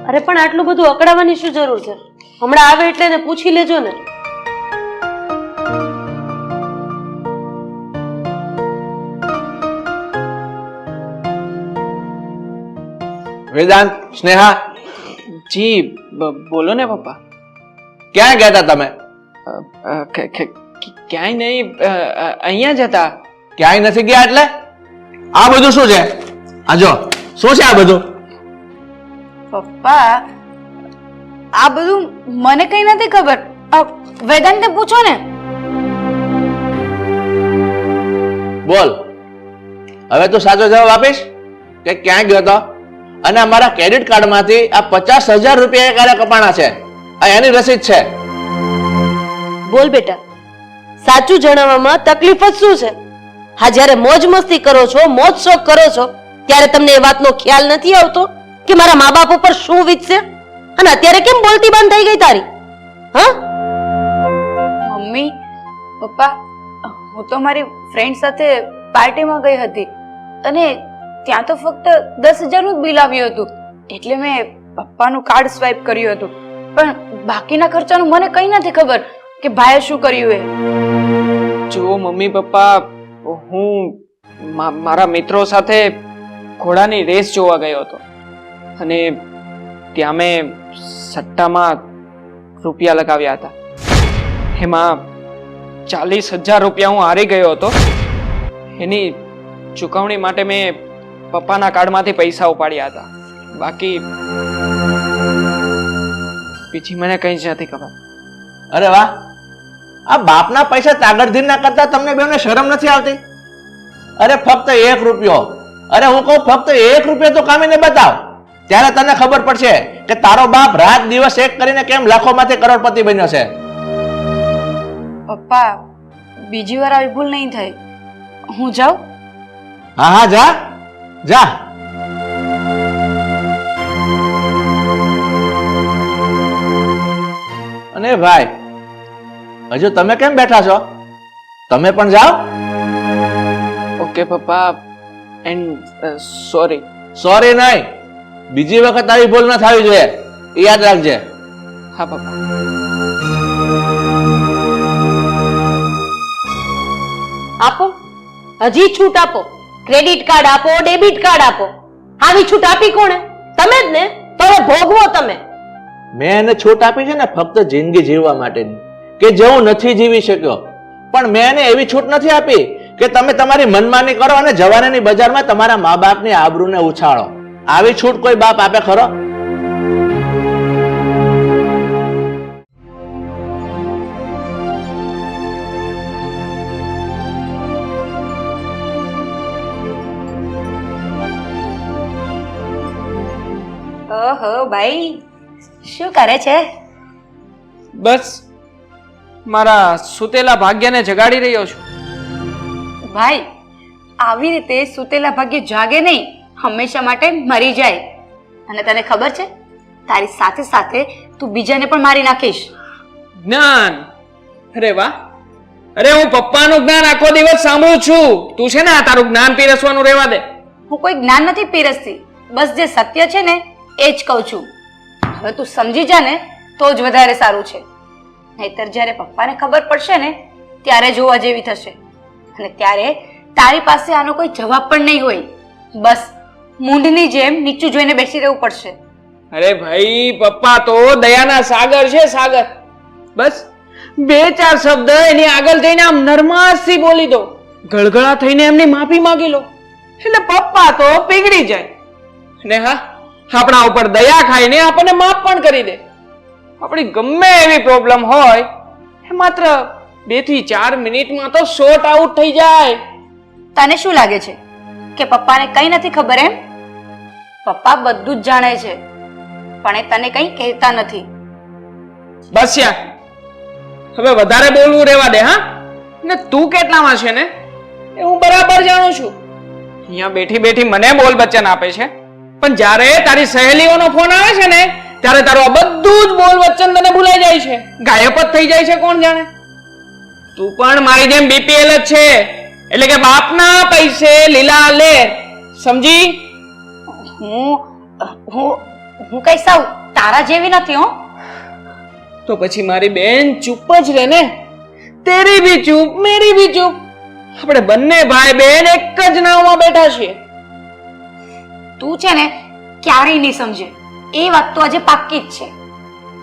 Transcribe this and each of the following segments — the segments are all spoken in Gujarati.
અરે પણ આટલું બધું અકળાવવાની શું જરૂર છે? હમણાં આવે એટલે એને પૂછી લેજો ને. વેદાંત, સ્નેહા, જી બોલો ને પપ્પા. ક્યાં ગયા હતા તમે? ક્યાંય નહીં, અહીંયા જ હતા. ક્યાંય નથી ગયા એટલે? આ બધું શું છે? આ જો શું છે આ બધું? પપ્પા આ બધું મને કઈ નથી ખબર. વેદાંતને પૂછો ને. બોલ, હવે તું સાચો જવાબ આપીશ કે ક્યાં ગયો હતો અને અમારા ક્રેડિટ કાર્ડમાંથી આ 50,000 રૂપિયા ક્યારે કપાણા છે? આ એની રસીદ છે. બોલ બેટા, સાચું જણાવવામાં તકલીફ જ શું છે? હા, જ્યારે મોજ મસ્તી કરો છો, મોજ શોખ કરો છો, ત્યારે તમને એ વાતનો ખ્યાલ નથી આવતો કે મારા મા બાપ ઉપર શું વીતશે? અને અત્યારે કેમ બોલતી બંધ થઈ ગઈ તારી? હા મમ્મી પપ્પા, હું તો મારી ફ્રેન્ડ સાથે પાર્ટીમાં ગઈ હતી અને ત્યાં તો ફક્ત 10,000 નું જ બિલ આવ્યું હતું, એટલે મેં પપ્પાનું કાર્ડ સ્વાઇપ કર્યું હતું. પણ બાકીના ખર્ચાનું મને કઈ નથી ખબર કે ભાઈએ શું કર્યું એ. જુઓ મમ્મી પપ્પા, હું મારા મિત્રો સાથે ઘોડાની રેસ જોવા ગયો હતો અને ત્યાં મેં સટ્ટામાં રૂપિયા લગાવ્યા હતા. એમાં 40,000 રૂપિયા હું હારી ગયો હતો. એની ચૂકવણી માટે મેં પપ્પાના કાર્ડમાંથી પૈસા ઉપાડ્યા હતા. બાકી બીજી મને કઈ જ નથી ખબર. અરે વાહ, આ બાપના પૈસા તાગડધીર ના કરતા તમને બેને શરમ નથી આવતી? અરે ફક્ત 1 રૂપિયો, અરે હું કહું ફક્ત 1 રૂપિયો તો કામીને બતાવ, ત્યારે તને ખબર પડશે કે તારો બાપ રાત દિવસ એક કરીને કેમ લાખોમાંથી કરોડપતિ બન્યો છે. પપ્પા બીજી વાર આવી ભૂલ નહીં થાય. હું જાઉં? હા હા, જા જા. અને ભાઈ, હજુ તમે કેમ બેઠા છો? તમે પણ જાઓ. ઓકે પપ્પા, એન્ડ સોરી. સોરી નહીં, બીજી વખત આવી ભૂલ ન થવી જોઈએ, એ યાદ રાખજે. હા પપ્પા. આપો, હજી છૂટ આપો. ક્રેડિટ કાર્ડ આપો, ડેબિટ કાર્ડ આપો. આવી છૂટ આપી કોણે? તમે જ ને. તો હવે ભોગવો તમે. મેં એને છૂટ આપી છે ને ફક્ત જિંદગી જીવવા માટેની, કે જે હું નથી જીવી શક્યો. પણ મેં એને એવી છૂટ નથી આપી કે તમે તમારી મનમાની કરો અને જવાનીની બજારમાં તમારા મા બાપની આબરૂને ઉછાળો. આવી છૂટ કોઈ બાપ આપે ખરો? ઓહો ભાઈ, શું કરે છે? બસ મારા સુતેલા ભાગ્યને જગાડી રહ્યો છું. ભાઈ આવી રીતે સુતેલા ભાગ્ય જાગે નહીં, હંમેશા માટે મરી જાય. અને તને ખબર છે, તારી સાથે સાથે તું બીજાને પણ મારી નાખીશ. જ્ઞાન? અરે વાહ, અરે હું પપ્પાનું જ્ઞાન આખો દિવસ સાંભળું છું. તું છે ને આ તારું જ્ઞાન પીરસવાનું રહેવા દે. હું કોઈ જ્ઞાન નથી પીરસતી, બસ જે સત્ય છે ને એ જ કહું છું. હવે તું સમજી જા ને તો જ વધારે સારું છે, નહીતર જ્યારે પપ્પાને ખબર પડશે ને ત્યારે જોવા જેવી થશે. અને ત્યારે તારી પાસે આનો કોઈ જવાબ પણ નહીં હોય. બસ મૂંઢની જેમ નીચું જોઈને બેસી રહેવું પડશે. અરે ભાઈ, પપ્પા તો દયાના સાગર છે, સાગર. બસ 2-4 શબ્દ એની આગળ જઈને આમ નરમાશથી બોલી દો, ગળગળા થઈને એમની માફી માંગી લો, એટલે પપ્પા તો પીગળી જાય. ને હા, આપણા ઉપર દયા ખાઈને આપણને માફ પણ કરી દે. આપણી ગમે એવી પ્રોબ્લેમ હોય એ માત્ર 2 થી 4 મિનિટમાં તો શોર્ટ આઉટ થઈ જાય. તને શું લાગે છે કે પપ્પાને કઈ નથી ખબર એમ? પપ્પા બધું જ જાણે છે, પણ એ તને કઈ કહેતા નથી. બસ યાર, હવે વધારે બોલવું રહેવા દે. હા, ને તું કેટલામાં છે ને એ હું બરાબર જાણું છું. અહીંયા બેઠી બેઠી મને બોલ બચ્ચન આપે છે, પણ જ્યારે તારી સહેલીઓનો ફોન આવે છે ને ત્યારે તારું આ બધું જ બોલ વચન તને ભૂલાઈ જાય છે, ગાયબ જ થઈ જાય છે. કોણ જાણે, તું પણ મારી જેમ બીપીએલ જ છે, એટલે કે બાપના પૈસે લીલા લે. સમજી? હું કઈ સાવ તારા જેવી નથી હો. તો પછી મારી બેન ચૂપ જ રહે ને. તેરી ભી ચૂપ, મેરી ભી ચૂપ. આપણે બંને ભાઈ બેન એક જ નાવમાં બેઠા છીએ. તું છે ને ક્યારેય નહીં સમજે, એ વાત તો આજે પાક્કી જ છે.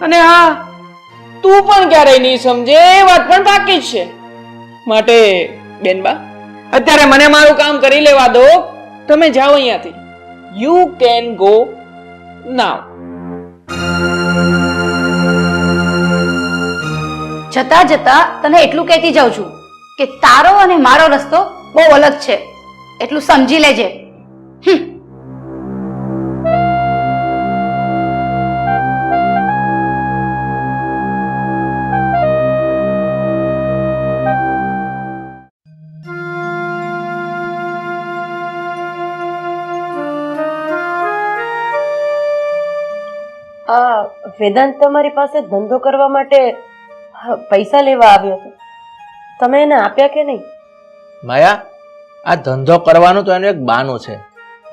અને હા, તું પણ ક્યારેય નહીં સમજે એ વાત પણ પાકી જ છે. માટે બેનબા, અત્યારે મને મારું કામ કરી લેવા દો. તમે જાઓ અહીંયાથી. You can go now. જતા જતા તને એટલું કહેતી જાઉં છું કે તારો અને મારો રસ્તો બહુ અલગ છે, એટલું સમજી લેજે. આ વેદાંત તમારી પાસે ધંધો કરવા માટે પૈસા લેવા આવ્યો હતો, તમે એને આપ્યા કે નહીં? માયા, આ ધંધો કરવાનું તો એનું એક બહાનું છે.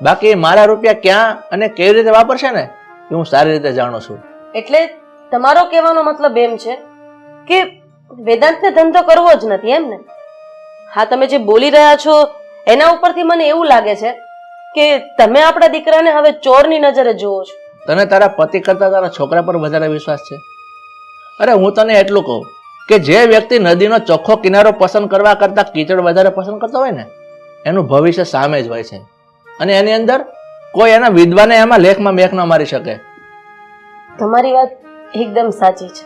બાકી મારા રૂપિયા ક્યાં અને કેવી રીતે વાપરશે ને એ હું સારી રીતે જાણું છું. એટલે તમારો કહેવાનો મતલબ એમ છે કે વેદાંતને ધંધો કરવો જ નથી, એમ ને? હા, તમે જે બોલી રહ્યા છો એના ઉપરથી મને એવું લાગે છે કે તમે આપણા દીકરાને હવે ચોરની નજરે જુઓ છો. તને તારા પતિ કરતા તારા છોકરા પર વધારે વિશ્વાસ છે? અરે હું તને એટલું કહું કે જે વ્યક્તિ નદીનો ચોખ્ખો કિનારો પસંદ કરવા કરતા કીચડ વધારે પસંદ કરતો હોય ને એનું ભવિષ્ય સામે જ હોય છે. અને એની અંદર કોઈ એના વિદ્વાને એમાં લેખમાં મેખ ન મારી શકે. તમારી વાત એકદમ સાચી છે,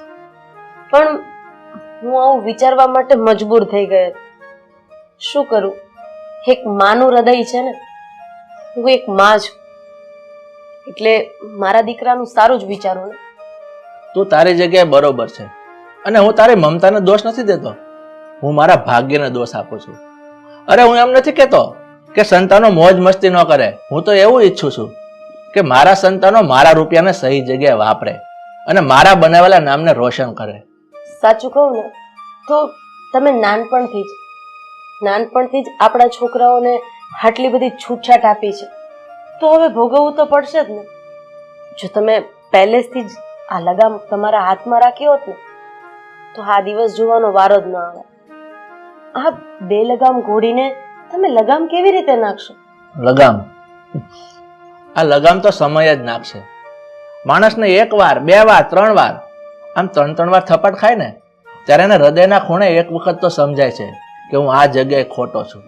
પણ હું આવું વિચારવા માટે મજબૂર થઈ ગઈ. શું કરું? એક માનું હૃદય છે ને, હું એક માં છું, એટલે મારા દીકરાનું સારું જ વિચારું ને. તું તારી જગ્યાએ બરોબર છે અને હું તારી મમતાને દોષ નથી દેતો, હું મારા ભાગ્યને દોષ આપું છું. અરે હું એમ નથી કહેતો કે સંતાનો મોજ મસ્તી ન કરે. હું તો એવું ઈચ્છું છું કે મારા સંતાનો મારા રૂપિયાને સહી જગ્યાએ વાપરે અને મારા બનાવેલા નામને રોશન કરે. સાચું કહું ને તો તમે નાનપણથી જ આપણા છોકરાઓને આટલી બધી છૂટછાટ આપી છે, તો હવે ભોગવવું તો પડશે જ ને. જો તમે પહેલેથી જ આ લગામ તમારા હાથમાં રાખ્યો હોત ને તો આ દિવસ જોવાનો વારો જ ન આવે. આ બે લગામ ઘોડીને તમે લગામ કેવી રીતે નાખશો? લગામ? આ લગામ તો સમય જ નાખશે. માણસને એક વાર, બે વાર, ત્રણ વાર, આમ ત્રણ વાર થપાટ ખાય ને ત્યારે એને હૃદયના ખૂણે એક વખત તો સમજાય છે કે હું આ જગ્યાએ ખોટો છું.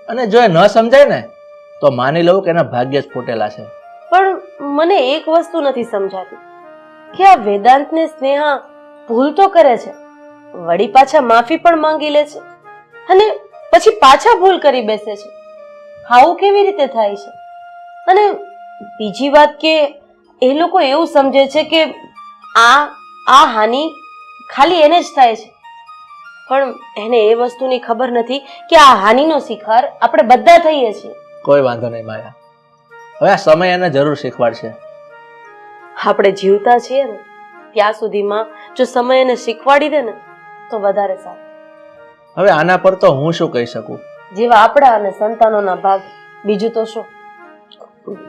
અને જો એ ન સમજાય ને તો માની લઉં કે એના ભાગ્ય જ ફૂટેલા છે. પણ મને એક વસ્તુ નથી સમજાતી કે આ વેદાંતને સ્નેહા ભૂલ તો કરે છે, વળી પાછા માફી પણ માંગી લે છે અને પછી પાછા ભૂલ કરી બેસે છે. આવું કેવી રીતે થાય છે? અને બીજી વાત કે એ લોકો એવું સમજે છે કે આ હાનિ ખાલી એને જ થાય છે, પણ એને એ વસ્તુની ખબર નથી કે આ હાનિનો શિકાર આપણે બધા થઈએ છીએ. કોઈ વાંધો નહીં માયા, હવે આ સમય એને જરૂર શીખવાડશે. આપણે જીવતા છીએ ને ત્યાં સુધીમાં જો સમય એને શીખવાડી દે ને તો વધારે સારું. હવે આના પર તો હું શું કહી શકું? જેવા આપણા અને સંતાનોના ભાગ, બીજું તો શું.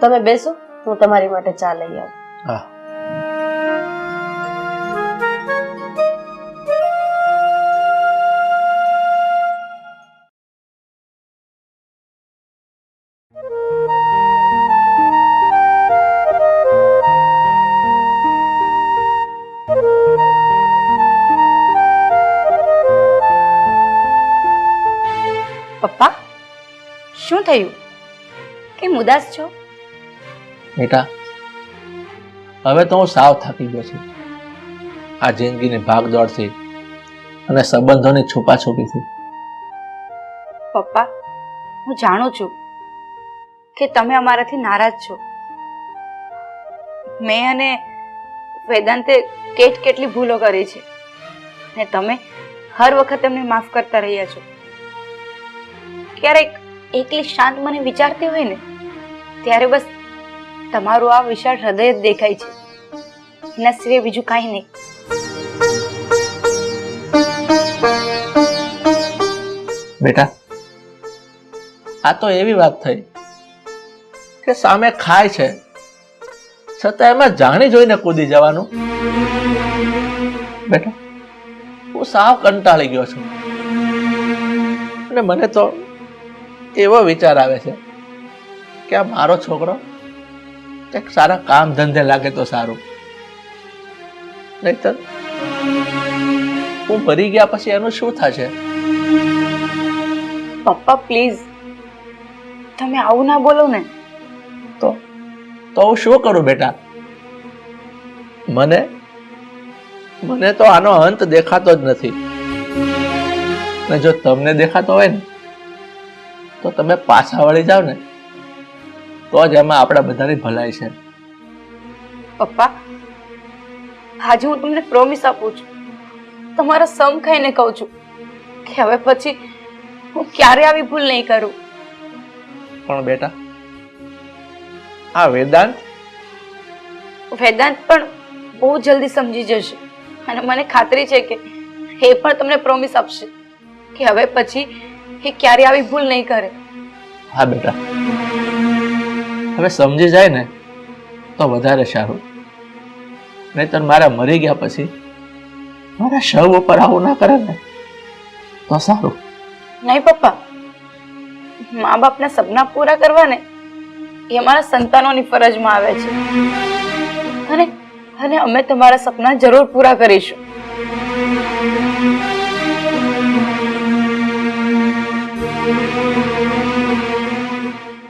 તમે બેસો, હું તમારી માટે ચા લઈ આવું. હા. પપ્પા, શું થયું? કેમ ઉદાસ છો? બેટા, હવે તો હું સાવ થાકી ગયો છું આ જિંદગીની ભાગદોડથી અને સંબંધોની છુપાછુપીથી. પપ્પા, હું જાણું છું કે તમે અમારાથી નારાજ છો. મેં અને વેદાંતે કેટલી ભૂલો કરી છે ને તમે હર વખત એમને માફ કરતા રહ્યા છો. ક્યારેક એકલી શાંત મને વિચારતી હોય ને ત્યારે બસ તમારું આ વિશાળ હૃદય જ દેખાય છે, એના સિવાય બીજું કાંઈ નહીં. બેટા, આ તો એવી વાત થઈ કે સામે ખાય છે છતાં એમાં જાણી જોઈને કૂદી જવાનું. બેટા, હું સાવ કંટાળી ગયો છું અને મને તો એવો વિચાર આવે છે કે આ મારો છોકરો એક સારા કામ ધંધે લાગે તો સારું, નહીતર હું ભરી ગયા પછી એનું શું થશે? પપ્પા પ્લીઝ, તમે આવું ના બોલો ને. તો હું શું કરું બેટા? મને તો આનો અંત દેખાતો જ નથી. અને જો તમને દેખાતો હોય ને તો તમે પાછા વળી જાવ ને તો જ એમાં આપણા બધાની ભલાઈ છે. પપ્પા, આજે હું તમને પ્રોમિસ આપું છું, તમારા સમ ખાઈને કહું છું કે હવે પછી હું ક્યારે આવી ભૂલ નહીં કરું. પણ બેટા, આ વેદાંત પણ બહુ જલ્દી સમજી જશે અને મને ખાતરી છે કે એ પણ તમને પ્રોમિસ આપશે કે હવે પછી એ ક્યારે આવી ભૂલ નહીં કરે. હા બેટા, હવે સમજી જાય ને તો વધારે સારું, નહીતર મારા મરી ગયા પછી મારા શવ ઉપર આવું ના કરે ને તો સારું. નહીં પપ્પા, મા બાપના સપના પૂરા કરવા ને એ અમારા સંતાનોની ફરજમાં આવે છે અને અમે તમારા સપના જરૂર પૂરા કરીશું.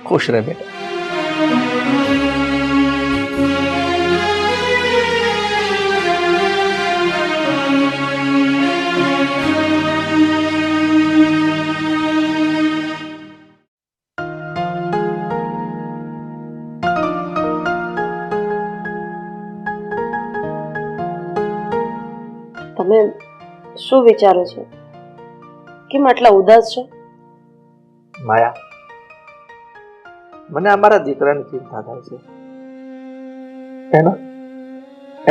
ખુશ રહે બેટા. તમે શું વિચારો છો? કેમ આટલા ઉદાસ છો? માયા, મને અમારા દીકરાની ચિંતા થાય છે.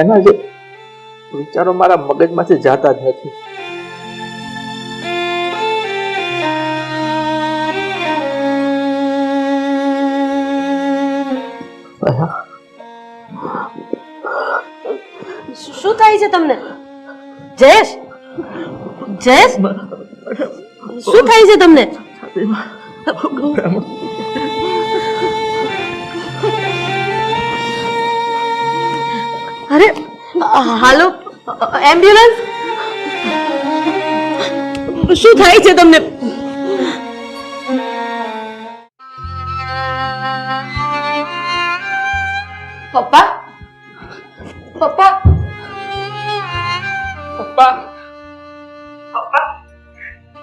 એના જે વિચારો મારા મગજમાંથી જાતા જ નથી. શું થાય છે તમને? જયેશ, શું થાય છે તમને? અરે હાલો, એમ્બ્યુલન્સ! શું થાય છે તમને? પપ્પા, પપ્પા, પપ્પા,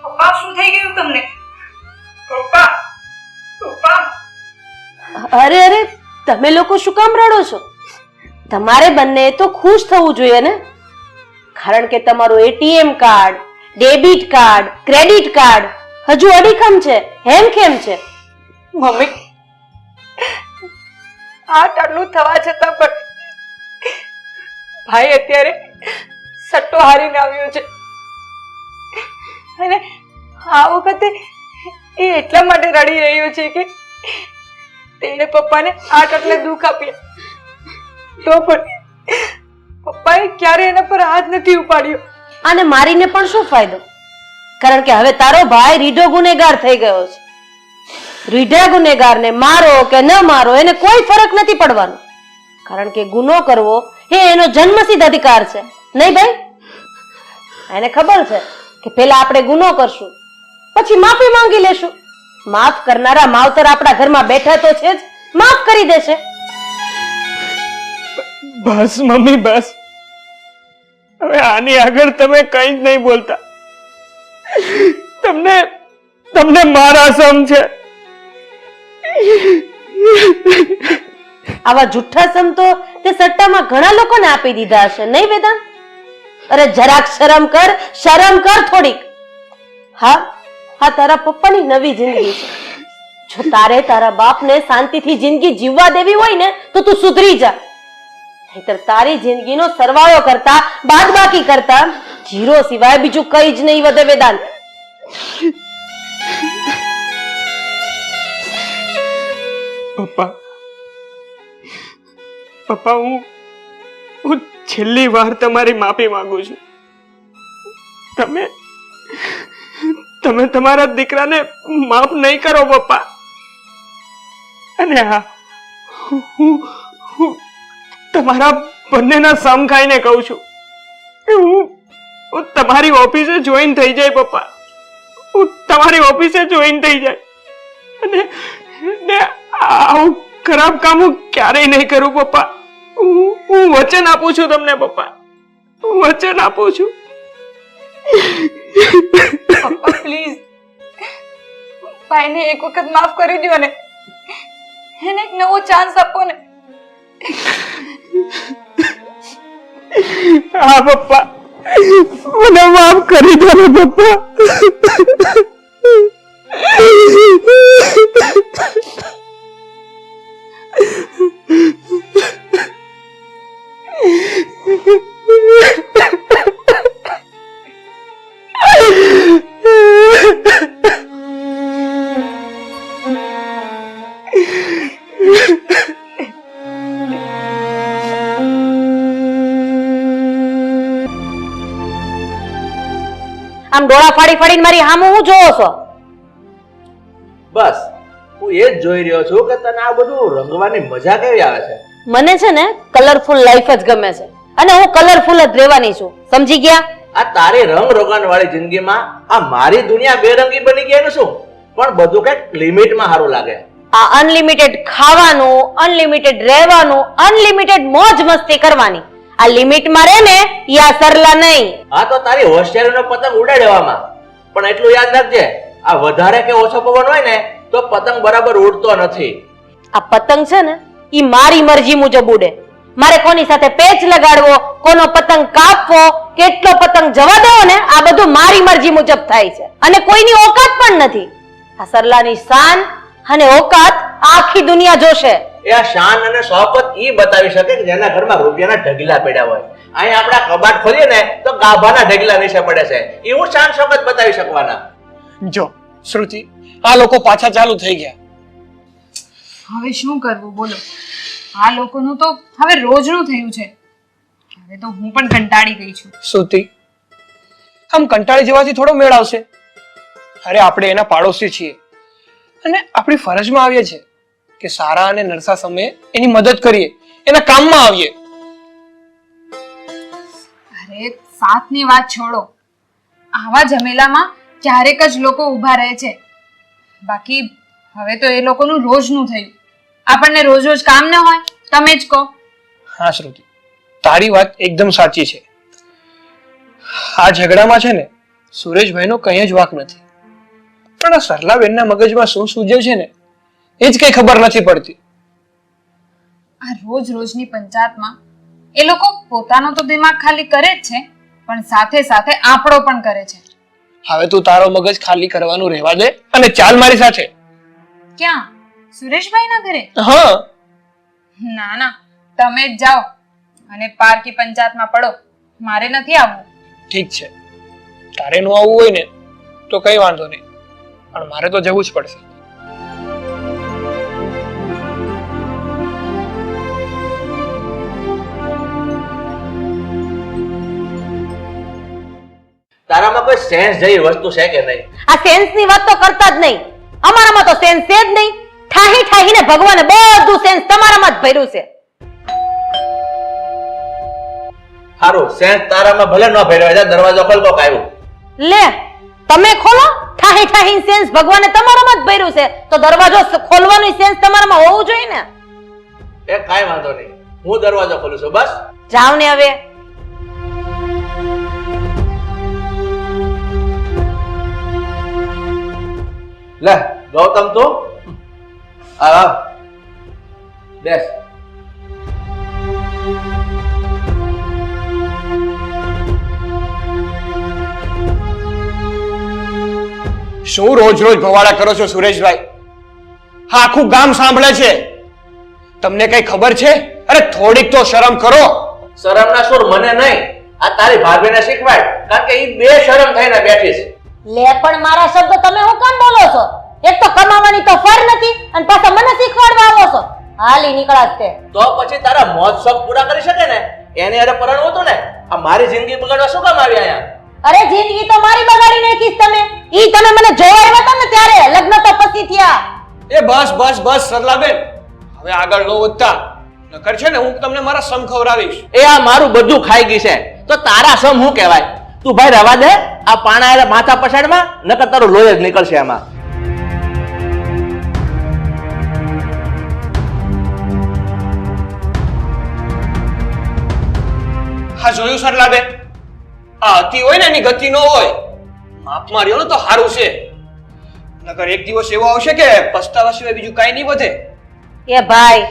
પપ્પા શું થઈ ગયું તમને? પપ્પા, પપ્પા. અરે તમે લોકો શું કામ રડો છો? તમારે બંને તો ખુશ થવું જોઈએ ને, કારણ કે તમારું ATM card, debit card, credit card હજુ અડીખમ છે. હેમખેમ છે. મમ્મી, આ ટાળું થવા છતાં પણ ભાઈ અત્યારે સટ્ટો હારીને આવ્યો છે અને આ વખતે એ એટલા માટે રડી રહ્યો છે કે તેણે પપ્પાને આટલે દુઃખ આપ્યા તો પણ પપ્પાએ ક્યારે એના પર હાથ નથી ઉપાડ્યો. અને મારીને પણ શું ફાયદો? કારણ કે હવે તારો ભાઈ રીઢો ગુનેગાર થઈ ગયો છે. રીઢા ગુનેગારને મારો કે ન મારો એને કોઈ ફરક નથી પડવાનો, કારણ કે ગુનો કરવો એ એનો જન્મસિદ્ધ અધિકાર છે. નહીં ભાઈ? એને ખબર છે કે પહેલા આપણે ગુનો કરશું, પછી માફી માંગી લેશું. માફ કરનારા માવતર આપણા ઘરમાં બેઠા તો છે જ, માફ કરી દેશે. બસ મમ્મી, બસ. હવે આની આગળ તમે કઈ જ નહીં બોલતા. તમને મારા સમ છે. આવા જુઠ્ઠા સમ તો તે સટ્ટામાં ઘણા લોકોને આપી દીધા હશે, નહીં વેદાંત? અરે જરાક શરમ કર થોડીક. હા, તારા પપ્પાની નવી જિંદગી છે. જો તારે તારા બાપને શાંતિથી જિંદગી જીવવા દેવી હોય ને તો તું સુધરી જા, નહીતર તારી જિંદગીનો સરવાળો કરતા, બાદબાકી કરતા જીરો સિવાય બીજું કઈ જ નહીં વધે વેદાંત. પપ્પા, પપ્પા, હું છેલ્લી વાર તમારી માફી માંગુ છું. તમે તમારા દીકરાને માફ નહીં કરો પપ્પા. અને હા, હું તમારા બંનેના સમ ખાઈને કહું છું કે હું તમારી ઓફિસે જોઈન થઈ જાય પપ્પા. હું તમારી ઓફિસે જોઈન થઈ જાય અને આવું ખરાબ કામ હું ક્યારેય નહીં કરું પપ્પા. હું વચન આપું છું તમને પપ્પા, હું વચન આપું છું. પપ્પા પ્લીઝ ભાઈને એક વખત માફ કરી દો ને, એને એક નવો ચાન્સ આપો ને. હા પપ્પા, મને માફ કરી દો ને પપ્પા. આમ ડોળા ફાડી ફાડીને મારી સામે હું જોવો છો? બસ હું એ જ જોઈ રહ્યો છું કે તને આ બધું રંગવાની મજા કેવી આવે છે. મને છે ને કલરફુલ લાઈફ જ ગમે છે અને હું કલરફુલ જ રહેવાની છું, સમજી ગયા? આ તારી રંગ રોગાન વાળી જિંદગીમાં આ મારી દુનિયા બેરંગી બની ગઈ એનું શું? પણ બધું કઈક લિમિટમાં સારું લાગે. આ અનલિમિટેડ ખાવાનું, અનલિમિટેડ રહેવાનું, અનલિમિટેડ મોજ મસ્તી કરવાની, આ લિમિટમાં રહે ને ઈ આ સરલા નહીં. હા તો તારી હોશિયારીનો પતંગ ઉડાડી દેવામાં, પણ એટલું યાદ રાખજે આ વધારે કે ઓછો પવન હોય ને તો પતંગ બરાબર ઉડતો નથી. આ પતંગ છે ને ઈ મારી મરજી મુજબ ઉડે. મારે કોની સાથે પેચ લગાડવો, કોનો પતંગ કાપવો, કેટલો પતંગ જવા દેવો ને, આ બધું મારી મરજી મુજબ થાય છે અને કોઈની ઓકાત પણ નથી. આ સરલાની શાન અને ઓકાત આખી દુનિયા જોશે. એ આ શાન અને શોકત ઈ બતાવી શકે કે જેના ઘરમાં રૂપિયાના ઢગલા પડ્યા હોય. અહીં આપણા કબાટ ખોલીએ ને તો ગાભાના ઢગલા નીચે પડે છે. એવું શાન શોકત બતાવી શકવાના. જો શ્રુતિ, આ લોકો પાછા ચાલુ થઈ ગયા. હવે શું કરવું બોલો? આ લોકોનું તો હવે રોજનું થયું છે. હવે તો હું પણ કંટાળી ગઈ છું. શ્રુતિ, આમ કંટાળી જવાથી થોડો મેળ આવશે? અરે આપણે એના પાડોશી છીએ અને આપણી ફરજમાં આવીએ છીએ કે સારા અને નરસા સમયે એની મદદ કરીએ, એના કામમાં આવીએ. અરે સાથની વાત છોડો, આવા ઝમેલામાં ક્યારેક જ લોકો ઊભા રહે છે. બાકી હવે તો એ લોકોનું રોજનું થયું. આપણને રોજ રોજ કામ ન હોય, તમે જ કહો. હા શ્રુતિ, તારી વાત એકદમ સાચી છે. આ ઝઘડામાં છે ને સુરેશભાઈનો કંઈ જ વાંક નથી, પણ આ સરલાબેનના મગજમાં શું સૂજે છે ને એ જ કઈ ખબર નથી પડતી. આ રોજ રોજની પંચાયતમાં એ લોકો પોતાનો તો દિમાગ ખાલી કરે જ છે, પણ સાથે સાથે આપણો પણ કરે છે. હવે તું તારો મગજ ખાલી કરવાનું રહેવા દે અને ચાલ મારી સાથે. ક્યાં? સુરેશભાઈના ઘરે? હા. ના ના, તમે જ જાઓ અને પારકી પંચાયતમાં પડો. મારે નથી આવવું. ઠીક છે, તારે નું આવવું હોય ને તો કઈ વાંધો નહીં, પણ મારે તો જવું જ પડશે. તારામાં કોઈ સેન્સ જેવી વસ્તુ છે કે નહીં? આ સેન્સ ની વાત તો કરતા જ નહીં. અમારામાં તો સેન્સ છે જ નહીં. ઠાહી ઠાહીને ભગવાને બધું સેન્સ તમારામાં જ ભર્યું છે. સારું, સેન્સ તારામાં ભલે ન ભર્યો હોય, દરવાજો ખોલ કોક આવ્યું. લે, તમે ખોલો. ઠાહી ઠાહી સેન્સ ભગવાને તમારામાં જ ભર્યું છે તો દરવાજો ખોલવાનું સેન્સ તમારામાં હોવું જોઈએ ને. એ કાંઈ વાંધો નહીં, હું દરવાજો ખોલું છું. બસ જાવ ને હવે. લે ગૌતમ, તું આવ બેસ. શું રોજ રોજ ભવાડા કરો છો સુરેશભાઈ? હા, આખું ગામ સાંભળે છે. તમને કઈ ખબર છે? અરે થોડીક તો શરમ કરો. શરમના સુર મને નહીં, આ તારી ભાભીને શીખવાડ, કારણ કે ઈ બે શરમ થઈને બેઠી છે. લે, પણ મારા શબ્દ તમે હું કામ બોલો છો? એક તો કમાવાની તો ફર નથી અને પાછા મને શીખવાડવા આવો છો. હાલ ઈ નીકળાશ તે. તો પછી તારા મોજ શોખ પૂરા કરી શકે ને એને અરે પરણવું હતું ને. આ મારી જિંદગી બગાડવા શું કામ આવી અહીંયા? અરે જિંદગી તો મારી બગાડી નાખીશ તમે. ઈ તમે મને જોવા આવ્યા હતા ને ત્યારે, લગ્ન તો પછી થયા. એ બસ બસ બસ સરલાબેન, હવે આગળ નો વધતા, નકર છે ને હું તમને મારા સમ ખવડાવીશ. એ આ મારું બધું ખાઈ ગઈ છે તો તારા સમ શું કહેવાય? તું ભાઈ રવા દે આ પાણા માથા પછાડમાં, નકર તારું લોહી જ નીકળશે એમાં. હા જોયું સરલાબેન, આ અતિ હોય ને એની ગતિ ન હોય. માપ માર્યો ને તો સારું છે, નકર એક દિવસ એવો આવશે કે પસ્તાવા સિવાય બીજું કાંઈ નહીં વધે. એ ભાઈ,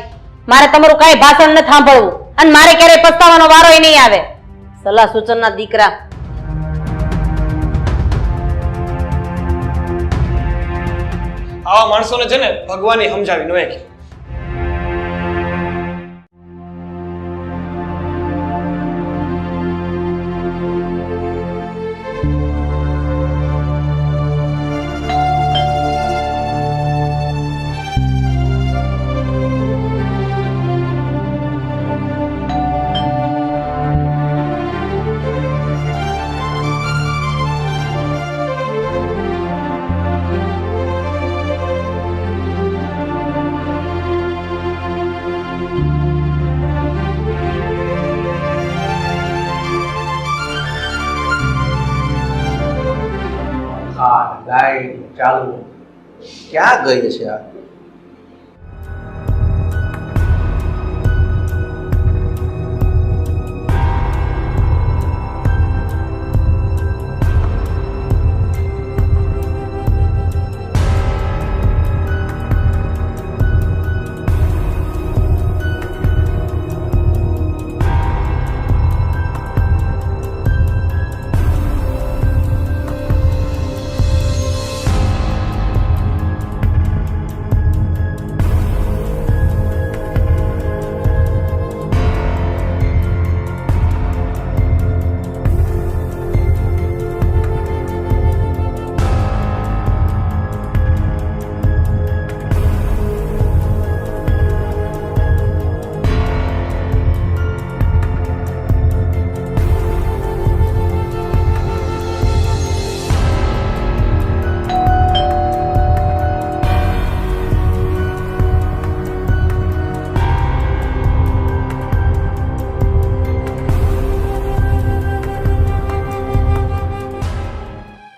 મારે તમારું કાંઈ ભાષણ ન સાંભળવું અને મારે ક્યારેય પસ્તાવાનો વારોય નહીં આવે. સલાહ સૂચનના દીકરા. આવા માણસોને છે ને ભગવાને સમજાવી ન કે ચાલુ ક્યાં ગઈ છે આ?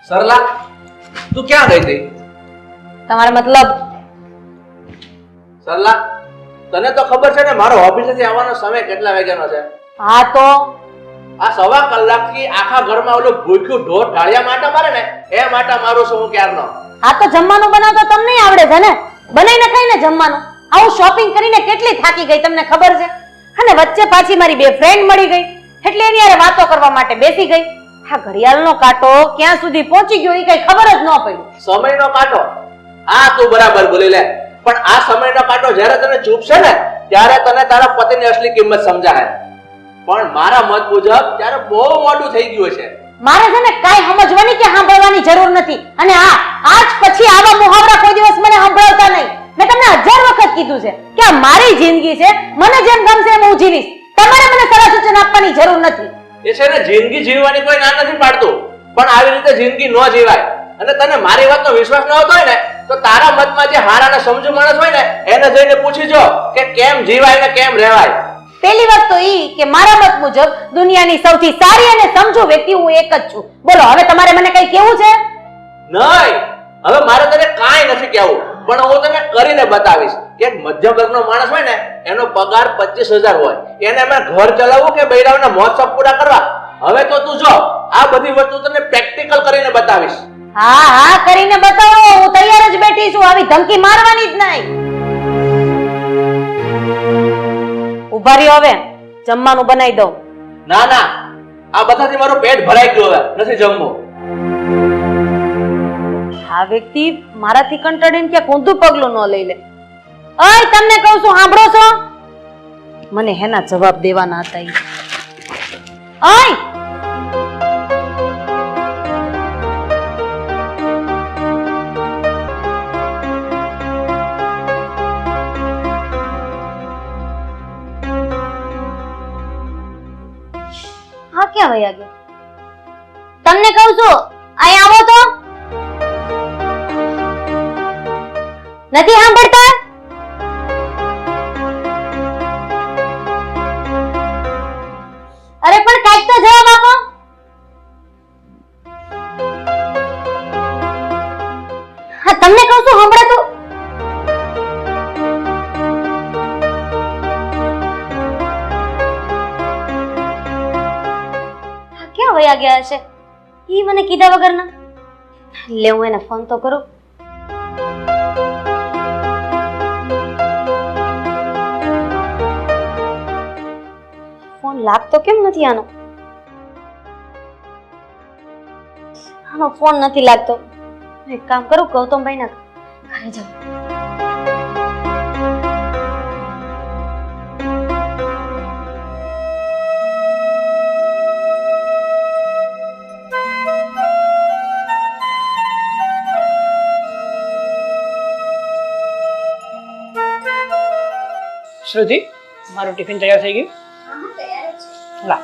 સરલા, તું ક્યાં ગઈ હતી? તમારો મતલબ? સરલા, તને તો ખબર છે ને મારો ઓફિસેથી આવવાનો સમય કેટલા વાગ્યાનો છે? હા તો આ સવા કલાકથી આખા ઘરમાં ઓલું ભૂખ્યું ઢોર ઢાળિયા માટે મારે ને એ માટે મારું છું હું ક્યારનો. આ તો જમવાનું બનાવતા તમને આવડે છે ને? બનાવીને ખાઈને જમવાનું. આવું શોપિંગ કરીને કેટલી થાકી ગઈ તમને ખબર છે? અને વચ્ચે પાછી મારી બે ફ્રેન્ડ મળી ગઈ એટલે એની હારે વાતો કરવા માટે બેસી ગઈ. આ ઘડિયાળનો કાંટો ક્યાં સુધી પહોંચી ગયો એ કઈ ખબર જ ન પડી. સમયનો કાંટો? આ તું બરાબર બોલી લે, પણ આ સમયનો કાંટો જ્યારે તને ચૂપશે ને ત્યારે તને તારા પતિની અસલી કિંમત સમજાય. પણ મારા મત મુજબ ત્યારે બહુ મોડું થઈ ગયું છે. મારે છે ને કાઈ સમજવાની કે સાંભળવાની જરૂર નથી. અને હા, આજ પછી આવા મુહાવરા કોઈ દિવસ મને સંભળાવતા નહીં. મેં તમને 1000 વખત કીધું છે કે આ મારી જિંદગી છે, મને જેમ ગમશે એમ હું જીવીશ. તમારે મને સલાહ સૂચન આપવાની જરૂર નથી. એ છે ને જિંદગી જીવવાની કોઈ ના નથી પાડતું, પણ આવી રીતે જિંદગી ન જીવાય. અને તને મારી વાતનો વિશ્વાસ ન આવતો હોય ને તો તારા મતમાં જે હારા અને સમજુ માણસ હોય ને એને જઈને પૂછી જો કે કેમ જીવાય ને કેમ રહેવાય. પહેલી વાત તો ઈ કે મારા મત મુજબ દુનિયાની સૌથી સારી અને સમજુ વ્યક્તિ હું એક જ છું. બોલો, હવે તમારે મને કઈ કેવું છે? નહીં, હવે મારે તને કાંઈ નથી કહેવું, પણ હું તને કરીને બતાવીશ કે મધ્યમ વર્ગનો માણસ હોય ને એનો પગાર 25,000 હોય, એને એમાં ઘર ચલાવવું કે બૈરાઓના મોજ શોખ પૂરા કરવા. હવે તો તું જો આ બધી વસ્તુ તને પ્રેક્ટિકલ કરીને બતાવીશ. હા હા, કરીને બતાવો, હું તૈયાર જ બેઠી છું. આવી ધમકી મારવાની જ નહીં. ઉભા રહ્યો, હવે જમવાનું બનાવી દઉં. ના ના, આ બધાથી મારું પેટ ભરાઈ ગયું, હવે નથી જમવું. આ વ્યક્તિ મારાથી કંટાળીને ક્યાંક ઊંધું પગલું ન લઈ લે. ઓય, તમને કહું છું, સાંભળો છો? મને હેના જવાબ દેવાના હતા ઈ. ઓય, ક્યાં વયા ગયા? તમને કહું છું, અહીં આવો તો. નથી સાંભળતા? અરે પણ કાંઈક તો જવાબ આપો. હા, તમને કહું છું સાંભળતું. ક્યાં વયા ગયા હશે? ઈ મને કીધા વગરના. લે હું એને ફોન તો કરું. ફોન લાગતો કેમ નથી આનો? આનો ફોન નથી લાગતો. એક કામ કરું, ગૌતમભાઈ ના ઘરે જાઉં. શ્રુતિ, મારું ટિફિન તૈયાર થઈ ગયું? લા.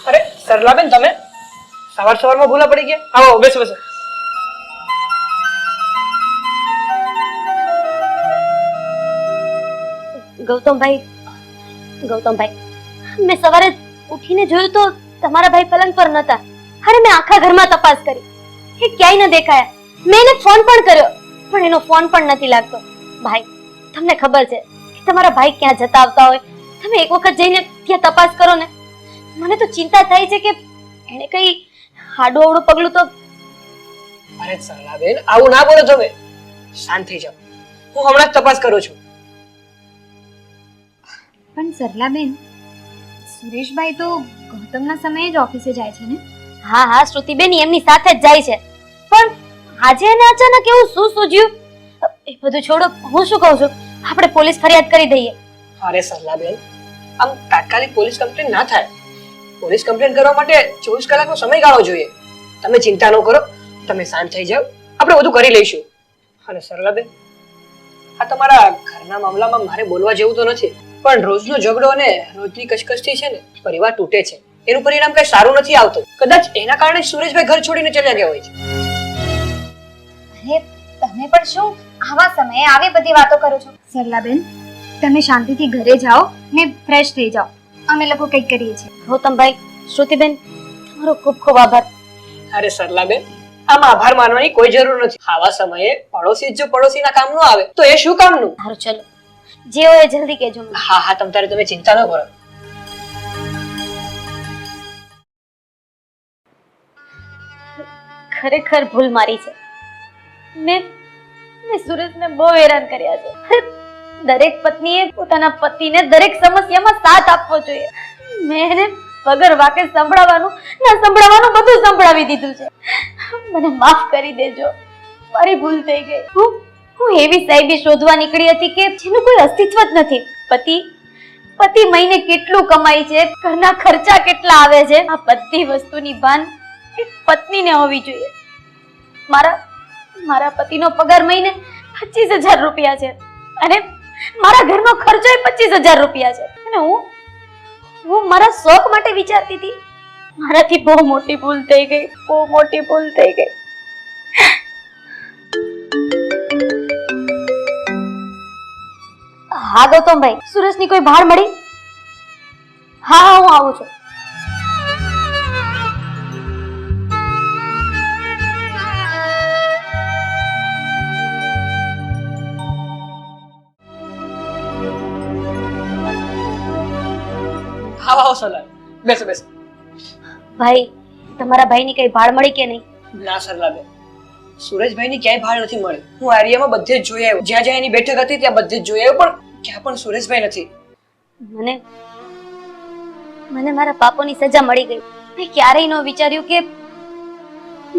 અરે સરલાબેન, તમે સવારમાં ભૂલા પડી ગયા. આવો, બેસો બેસો. ગૌતમભાઈ, મેં સવારે ઉઠીને જોયું તો તમારા ભાઈ પલંગ પર નતા. અરે મેં આખા ઘરમાં તપાસ કરી, એ ક્યાંય ન દેખાયા. મેં એને ફોન પણ કર્યો, પણ એનો ફોન પણ નથી લાગતો. ભાઈ, તમને ખબર છે કે તમારા ભાઈ ક્યાં જતા આવતા હોય? તમે એક વખત જઈને ત્યાં તપાસ કરો ને. મને તો ચિંતા થાય છે કે એને કઈ આડું અવળું પગલું તો. અરે સરલાબેન, આવું ના બોલો તમે. શાંત થઈ જાઓ, હું હમણાં જ તપાસ કરું છું. પણ સરલાબેન, સુરેશભાઈ તો ગૌતમના સમયે જ ઓફિસે જાય છે ને? હા, શ્રુતિબેન એમની સાથે જ જાય છે. પણ આજે એને અચાનક એવું શું સૂઝ્યું? એ બધું છોડો, હું શું કહું છું, આપણે પોલીસ ફરિયાદ કરી દઈએ. અરે સરલાબેન, આમ તાત્કાલિક પોલીસ કમ્પ્લેન ના થાય. પોલીસ કમ્પ્લેન કરવા માટે 24 કલાકનો સમયગાળો જોઈએ. તમે ચિંતા ન કરો, તમે શાંત થઈ જાઓ, આપણે બધું કરી લઈશું. અને સરલાબેન, આ તમારા ઘરના મામલામાં મારે બોલવા જેવું તો નથી, પણ રોજનો ઝઘડો અને રોજની કચકચથી છે ને પરિવાર તૂટે છે. એનું પરિણામ કઈ સારું નથી આવતું. કદાચ એના કારણે સુરેશભાઈ ઘર છોડીને ચલ્યા ગયા હોય છે. અરે તમે પણ શું આવા સમયે આવી બધી વાતો કરો છો? સરલાબેન, તમે શાંતિથી ઘરે જાઓ ને ફ્રેશ થઈ જાઓ. અમે લોકો કંઈક કરીએ છીએ. ગૌતમભાઈ, શ્રુતિબેન, તમારો ખૂબ ખૂબ આભાર. અરે સરલાબેન, આમાં આભાર માનવાની કોઈ જરૂર નથી. આવા સમયે પડોશી જો પડોશીના કામ ન આવે તો એ શું કામનું? સારું, ચલો, જે હોય એ જલ્દી કહેજો. હા, તમે ચિંતા ન કરો. ખરેખર ભૂલ મારી છે. મેં સુરેશને બહુ હેરાન કર્યા છે. દરેક પત્નીએ પોતાના પતિને દરેક સમસ્યામાં સાથ આપવો જોઈએ. મેં એને વગર વાકે સંભળાવવાનું ના સંભળાવવાનું બધું સંભળાવી દીધું છે. મને માફ કરી દેજો, મારી ભૂલ થઈ ગઈ. હું એવી સાહેબી શોધવા નીકળી હતી કે જેનું કોઈ અસ્તિત્વ જ નથી. પતિ મહિને કેટલું કમાય છે, ઘરના ખર્ચા કેટલા આવે છે, આ બધી વસ્તુની ભાન એક પત્નીને હોવી જોઈએ. મારા પતિનો પગાર મહિને 25,000 રૂપિયા છે અને મારા ઘરનો ખર્ચો 25,000 રૂપિયા છે. અને હું મારા શોખ માટે વિચારતી હતી. મારાથી બહુ મોટી ભૂલ થઈ ગઈ, બહુ મોટી ભૂલ થઈ ગઈ. હા ગૌતમભાઈ, સુરેશની કોઈ ભાડ મળી? હા, હું આવું છું. આવો સરલા, બેસો. ભાઈ, તમારા ભાઈની કઈ ભાડ મળી કે નહીં? ના સરલાબેન, સુરેશભાઈની ક્યાંય ભાડ નથી મળી. હું આ એરિયામાં બધે જ જોઈ આવ્યો. જ્યાં જ્યાં એની બેઠક હતી ત્યાં બધે જ જોઈ આવ્યો, પણ ક્યાં પણ સુરેશભાઈ નથી. મને મારા પાપોની સજા મળી ગઈ. મેં ક્યારેય ન વિચાર્યું કે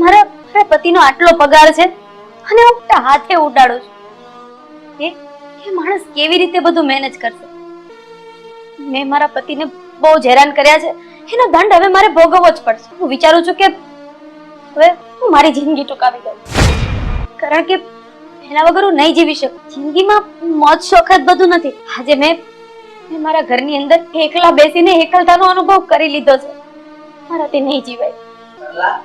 મારા પતિનો આટલો પગાર છે અને હું હાથે ઉડાડું છું. એ માણસ કેવી રીતે બધું મેનેજ કરશે? મેં મારા પતિને બહુ જ હેરાન કર્યા છે. એનો દંડ હવે મારે ભોગવવો જ પડશે. હું વિચારું છું કે હવે હું મારી જિંદગી ટૂંકાવી દઉં. કારણ કે એના વગર હું નહીં જીવી શકું. જિંદગીમાં મોજ શોખ જ બધું નથી. આજે મેં મારા ઘરની અંદર એકલા બેસીને એકલતાનો અનુભવ કરી લીધો છે. મારાથી નહીં જીવાય. સરલા,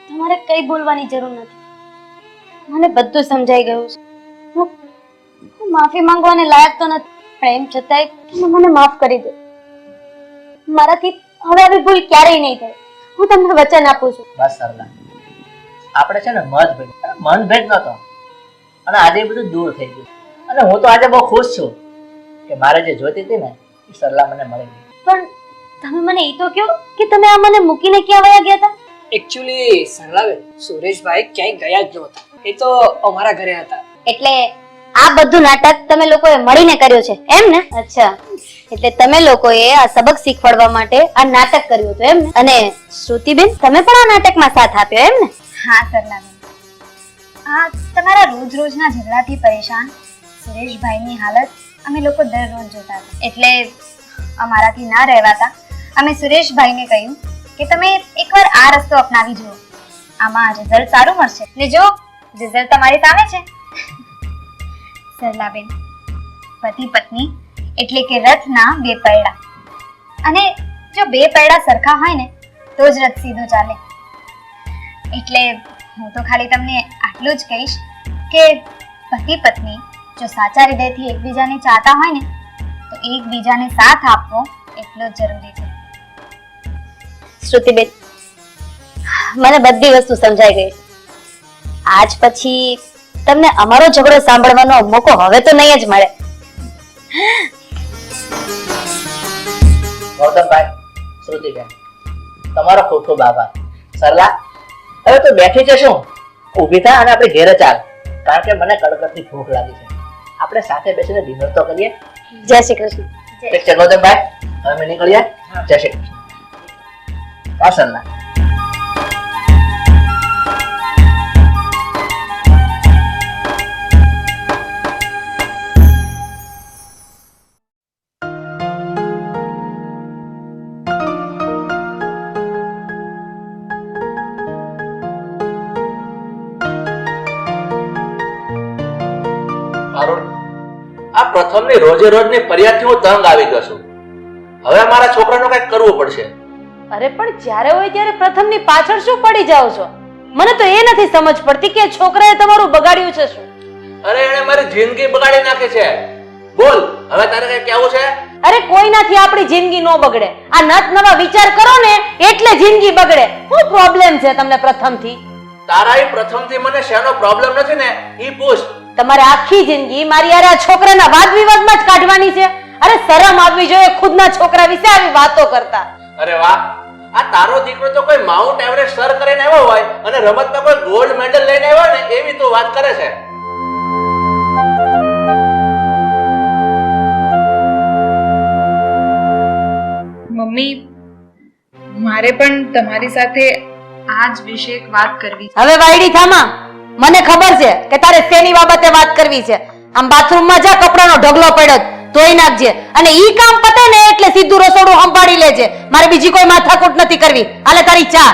તમારે કઈ બોલવાની જરૂર નથી. મને બધું સમજાઈ ગયું છે. હું માફી માંગવાને લાયક તો નથી, પણ એમ છતાંય તમે મને માફ કરી દો. મારાથી હવે આવી ભૂલ ક્યારેય નહીં થાય. હું તમને વચન આપું છું. બસ સરલા, આપણે છે ને મનભેદ નતો અને આજે એ બધું દૂર થઈ ગયું. અને હું તો આજે બહુ ખુશ છું કે મારે જે જોઈતી હતી ને એ સરલા મને મળી ગઈ. પણ તમે મને એ તો કહો કે તમે આ મને મૂકીને ક્યાં વયા ગયા હતા? એકચ્યુઅલી સરલાબેન, સુરેશભાઈ ક્યાંય ગયા જ નહોતા. એ તો અમારા ઘરે હતા. એટલે આ બધું નાટક તમે લોકોએ મળીને કર્યું છે એમ ને? અચ્છા, એટલે તમે લોકોએ આ સબક શીખવાડવા માટે આ નાટક કર્યું હતું એમ ને? અને શ્રુતિબેન, તમે પણ આ નાટકમાં સાથ આપ્યો એમ ને? હા સરલાબેન, આ તમારા રોજ રોજના ઝઘડાથી પરેશાન સુરેશભાઈની હાલત અમે લોકો દરરોજ જોતા હતા. એટલે અમારાથી ના રહેવાતા અમે સુરેશભાઈને કહ્યું કે તમે એકવાર આ રસ્તો અપનાવી જુઓ, આમાં રિઝલ્ટ સારું મળશે. ને જો રિઝલ્ટ તમારી સામે છે. સરલાબેન, પતિ પત્ની એટલે કે રથના બે પૈડા, અને જો બે પૈડા સરખા હોય ને તો જ રથ સીધો ચાલે. એટલે હું તો ખાલી તમને આટલું જ કહીશ કે પતિ પત્ની જો સાચા હૃદયથી એકબીજાને ચાહતા હોય ને તો એકબીજાને સાથ આપવો એટલો જ જરૂરી છે. શ્રુતિબેન, મને બધી વસ્તુ સમજાઈ ગઈ. આજ પછી તમને અમારો ઝઘડો સાંભળવાનો મોકો હવે તો નહીં જ મળે. ગૌતમભાઈ, શ્રુતિબેન, તમારો ખૂબ ખૂબ આભાર. સરલા, હવે તો બેઠી છે શું? ઊભી થા અને આપણે ઘેરે ચાલ, કારણ કે મને કડકડતી ભૂખ લાગી છે. આપણે સાથે બેસીને ડિનર તો કરીએ. જય શ્રી કૃષ્ણ. ઠીક છે ગૌતમભાઈ, હવે અમે નીકળીએ. જય શ્રી કૃષ્ણ. હા સરલા. આ પ્રથમની રોજે રોજની ફરિયાદથી હું તંગ આવી ગયો છું. હવે મારા છોકરાનું કંઈક કરવું પડશે. અરે પણ જ્યારે હોય ત્યારે પ્રથમની પાછળ શું પડી જાઓ છો? મને તો એ નથી સમજ પડતી કે છોકરાએ તમારું બગાડ્યું છે શું? અરે એણે મારી જિંદગી બગાડી નાખી છે. બોલ, હવે તારે કઈ કહેવું છે? અરે કોઈનાથી આપણી જિંદગી નો બગડે. આ નત નવા વિચાર કરો ને એટલે જિંદગી બગડે. શું પ્રોબ્લેમ છે તમને પ્રથમથી? તારા એ પ્રથમથી મને શેનો પ્રોબ્લેમ નથી ને ઈ પૂછ. તમારે આખી જિંદગી મારી યાર આ છોકરાના વાદ વિવાદમાં જ કાઢવાની છે. અરે શરમ આવવી જોઈએ ખુદના છોકરા વિશે આવી વાતો કરતા. અરે વાહ, આ તારો દીકરો તો કોઈ માઉન્ટ એવરેસ્ટ સર કરીને આવ્યો હોય અને રમતમાં કોઈ ગોલ્ડ મેડલ લઈને આવ્યો ને એવી તું વાત કરે છે. મમ્મી, મારે પણ તમારી સાથે આ જ વિશે એક વાત કરવી છે. હવે વાયડી થામા, મને ખબર છે કે તારે શેની બાબતે વાત કરવી છે. આમ બાથરૂમમાં જા, કપડાનો ઢગલો પડ્યો ધોઈ નાખજે, અને ઈ કામ પતે ને એટલે સીધું રસોડું સંભાળી લેજે. મારે બીજી કોઈ માથાકૂટ નથી કરવી. હાલે તારી ચા.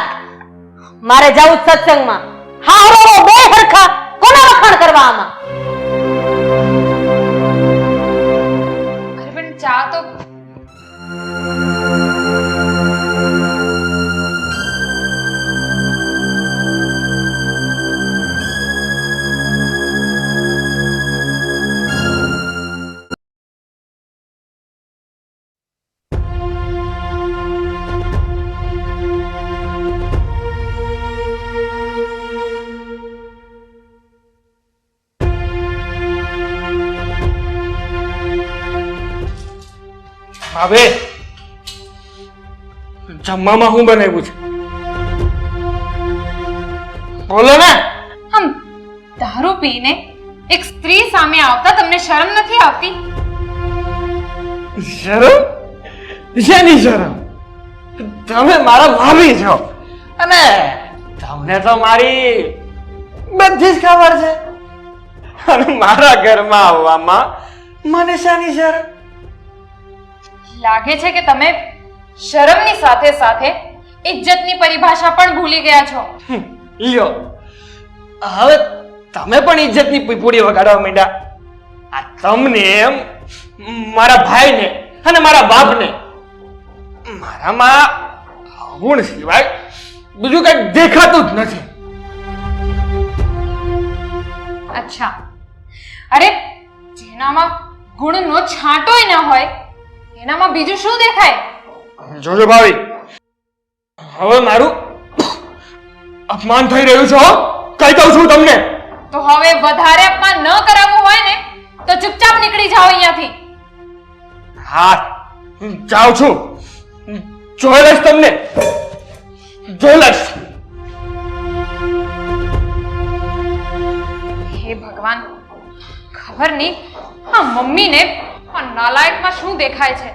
મારે જાવું સત્સંગમાં. હા હરો બે હરખા કોના વખાણ કરવા આમાં? અરે પણ ચા તો હવે જમવામાં શું બનાવ્યું છે? બોલો ને. આમ દારૂ પીને એક સ્ત્રી સામે આવતા તમને શરમ નથી આવતી? શરમ? શેની શરમ? તમે મારા ભાભી છો અને તમને તો મારી બધી જ ખબર છે. અને મારા ઘરમાં આવવામાં મને શાની શરમ? લાગે છે કે તમે શરમની સાથે સાથે ઇજ્જતની પરિભાષા પણ ભૂલી ગયા છો. લ્યો હવે તમે પણ ઇજ્જતની પીપુડી વગાડવા માંડ્યા. આ તમને મારા ભાઈને અને મારા બાપને મારામાં ગુણ સિવાય બીજું કઈ દેખાતું જ નથી. અચ્છા, અરે જેનામાં ગુણનો છાંટોય ન હોય એનામાં બીજું શું દેખાય? જોજો ભાવી, હવે મારું અપમાન થઈ રહ્યું છે હો. કઈ કહું છું તમને. તો હવે વધારે અપમાન ન કરાવવું હોય ને તો ચૂપચાપ નીકળી જાઓ અહીંયાથી. હા, જાઉં છું. જોઈ લઈશ તમને, જોઈ લઈશ. હે ભગવાન, ખબર નહીં આ મમ્મીને આ નાલાયકમાં શું દેખાય છે.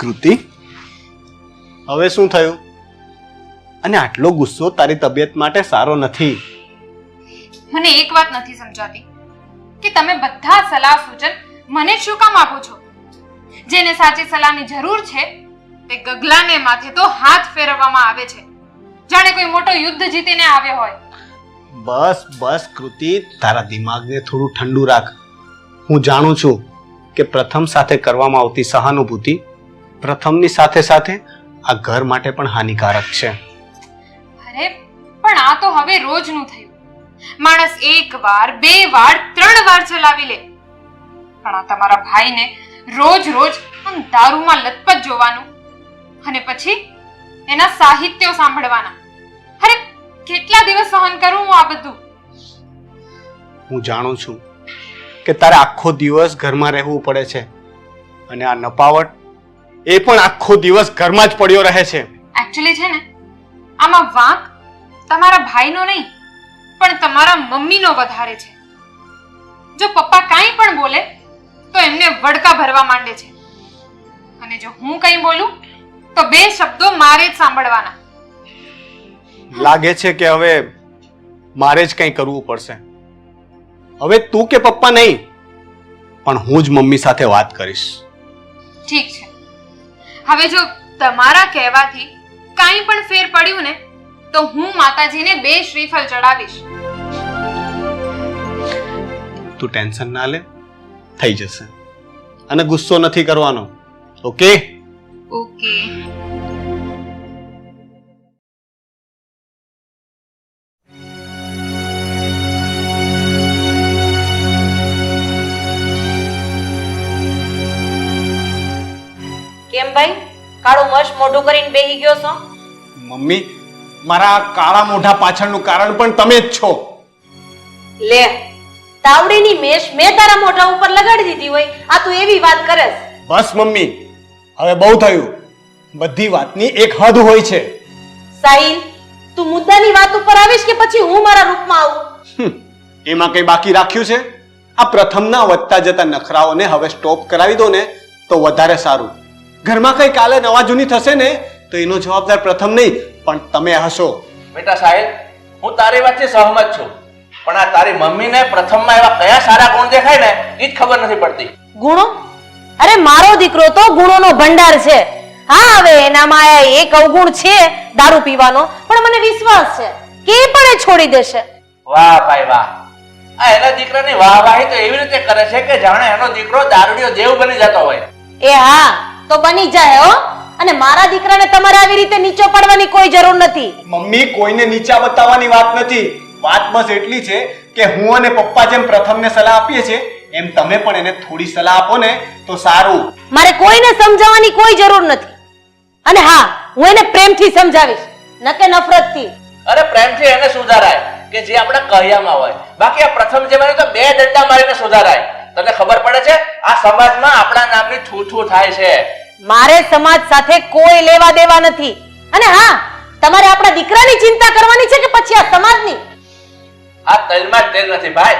કૃતિ, હવે શું થયું? અને આટલો ગુસ્સો તારી તબિયત માટે સારો નથી. મને એક વાત નથી સમજાતી કે તમે બધા સલાહ સૂચન મને શું કામ આપો છો? જેને સાચી સલાહની જરૂર છે તે ગગલાને માથે તો હાથ ફેરવવામાં આવે છે, જાણે કોઈ મોટો યુદ્ધ જીતીને આવ્યો હોય. બસ બસ કૃતિ, તારા દિમાગને થોડું ઠંડુ રાખ. હું જાણું છું કે પ્રથમ સાથે કરવામાં આવતી સહાનુભૂતિ પ્રથમની સાથે સાથે આ ઘર માટે પણ હાનિકારક છે. અરે પણ આ તો હવે રોજનું થયું. માણસ એક વાર, બે વાર, 3 વાર ચલાવી લે, પણ આ તમારા ભાઈને રોજ રોજ આમ દારૂમાં લથપથ જોવાનું અને પછી એના સાહિત્યો સાંભળવાના. અરે કેટલા દિવસ સહન કરું હું આ બધું? હું જાણું છું કે તારે આખો દિવસ ઘરમાં રહેવું પડે છે અને આ નપાવટ એ પણ આખો દિવસ ઘરમાં જ પડ્યો રહે છે. એકચ્યુઅલી છે ને, આમાં વાંક તમારા ભાઈનો નહીં પણ તમારા મમ્મીનો વધારે છે. જો પપ્પા કાંઈ પણ બોલે તો એમને વડકા ભરવા માંડે છે, અને જો હું કંઈ બોલું તો 2 શબ્દો મારે જ સાંભળવાના. લાગે છે કે હવે મારે જ કંઈ કરવું પડશે. હવે તું કે પપ્પા નહીં, પણ હું જ મમ્મી સાથે વાત કરીશ. ઠીક છે, હવે જો તમારા કહેવાથી કાંઈ પણ ફેર પડ્યું ને તો હું માતાજીને 2 શ્રીફળ ચડાવીશ. તું ટેન્શન ના લે, થઈ જશે. અને ગુસ્સો નથી કરવાનો, ઓકે? ઓકે. કેમ ભાઈ, કાળું મશ મોઢું કરીને બેહી ગયો છો? મમ્મી, મારા કાળા મોઢા પાછળનું કારણ પણ તમે જ છો. લે, તાવડીની મેશ મેં તારા મોઢા ઉપર લગાડી દીધી હોય, આ તું એવી વાત કરેસ? બસ મમ્મી, હવે બહુ થયું. બધી વાતની એક હદ હોય છે. સાહિલ, તું મુદ્દાની વાત ઉપર આવીશ કે પછી હું મારા રૂપમાં આવું? એમાં કઈ બાકી રાખ્યું છે? આ પ્રથમના વધતા જતા નખરાઓને હવે સ્ટોપ કરાવી દો ને તો વધારે સારું. ઘરમાં કઈ કાલે નવા જૂની થશે ને તો એનો જવાબદાર પ્રથમ નહીં પણ તમે હશો. બેટા સાહેબ, હું તારી વાતથી સહમત છું, પણ આ તારી મમ્મીને પ્રથમમાં એવા કયા સારા ગુણ દેખાય ને એ જ ખબર નથી પડતી. ગુણો? અરે મારો દીકરો તો ગુણોનો ભંડાર છે. હા, હવે એનામાં એક અવગુણ છે દારૂ પીવાનો, પણ મને વિશ્વાસ છે કે એ પણ એ છોડી દેશે. વાહ ભાઈ વાહ, આ એના દીકરાની વાહવાહી તો એવી રીતે કરે છે કે જાણે એનો દીકરો દારૂડિયો દેવ બની જતો હોય. એ હા, તો બની જાય હો. અને મારા દીકરાને તમારે આવી રીતે નીચો પડવાની કોઈ જરૂર નથી. મમ્મી, કોઈને નીચા બતાવવાની વાત નથી. વાત બસ એટલી છે કે હું અને પપ્પા જેમ પ્રથમને સલાહ આપીએ છીએ એમ તમે પણ એને થોડી સલાહ આપો ને તો સારું. મારે કોઈને સમજાવવાની કોઈ જરૂર નથી. અને હા, હું એને પ્રેમથી સમજાવીશ, ન કે નફરતથી. અરે પ્રેમથી એને સુધારાય કે જે આપણા કહ્યામાં હોય. બાકી આ પ્રથમ જેવાને તો 2 ડંડા મારીને સુધારાય. તને ખબર પડે છે, આ સમાજમાં આપણા નામની થૂ થૂ થાય છે. મારે સમાજ સાથે કોઈ લેવા દેવા નથી. અને હા, તમારે આપણા દીકરાની ચિંતા કરવાની છે કે પછી આ સમાજની? આ તેલમાં જ તેલ નથી ભાઈ.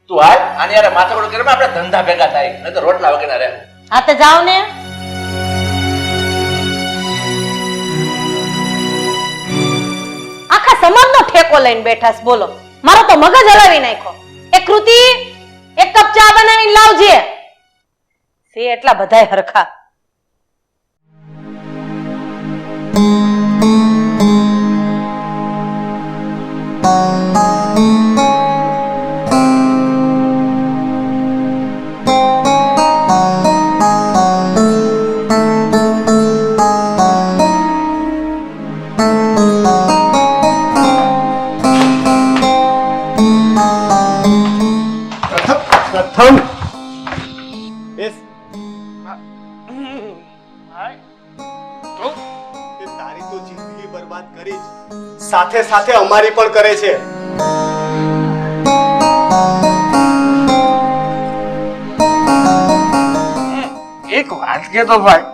તું હાલ આની યાર માથાકૂટ કરીને આપણે ધંધા ભેગા થાય, નહીં તો રોટલા વગર રહે. હા તો જાઓ ને. આખા સમાજનો ઠેકો લઈને બેઠા છે. બોલો, મારો તો મગજ હલાવી નાખ્યો. એ કૃતિ, એક કપ ચા બનાવીને લાવજે. છે એટલા બધાય હરખા. પ્રથમ તારી તો જિંદગી બરબાદ કરી જ, સાથે સાથે અમારી પણ કરે છે. એક વાત કે તો ભાઈ,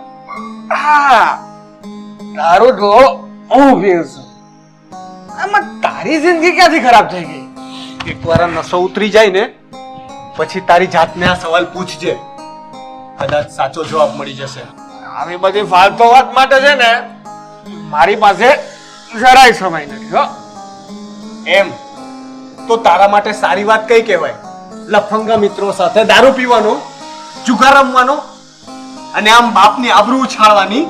હા તારું જો હું પીઉં છું, આમાં તારી જિંદગી ક્યાંથી ખરાબ થઈ ગઈ? એકવાર આ નશો ઉતરી જાય ને પછી તારી જાતને આ સવાલ પૂછજે, કદાચ સાચો જવાબ મળી જશે. આવી બધી ફાલતુ વાત માટે છે ને મારી પાસે જરાય સમય નથી હો. એમ તો તારા માટે સારી વાત કઈ કહેવાય? લફંગા મિત્રો સાથે દારૂ પીવાનો, જુગાર રમવાનો અને આમ બાપની આબરૂ ઉછાળવાની.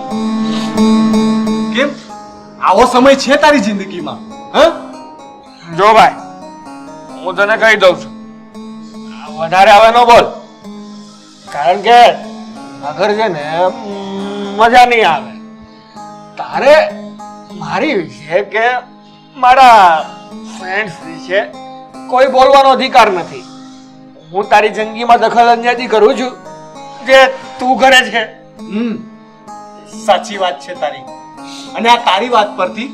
કેમ આવો સમય છે તારી જિંદગીમાં? જો ભાઈ, હું તને કહી દઉં છું, વધારે હવે ન બોલ, કારણ કે આગળ છે ને મજા નહીં આવે. તારે મારી વિશે કે મારા ફ્રેન્ડ્સ વિશે કોઈ બોલવાનો અધિકાર નથી. હું તારી જિંદગીમાં દખલ અંદાજી કરું છું જે તું કરે છે. સાચી વાત છે તારી, અને આ તારી વાત પરથી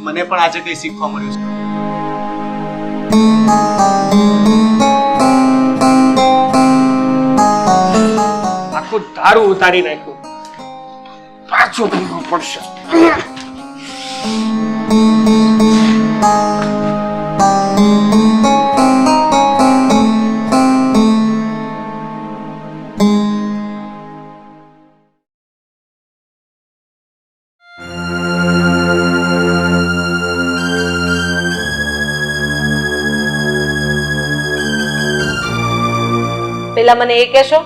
મને પણ આજે કઈ શીખવા મળ્યું છે. આખું તારું ઉતારી નાખ્યું, પાછું ભરવું પડશે. પેલા મને એ કહેશો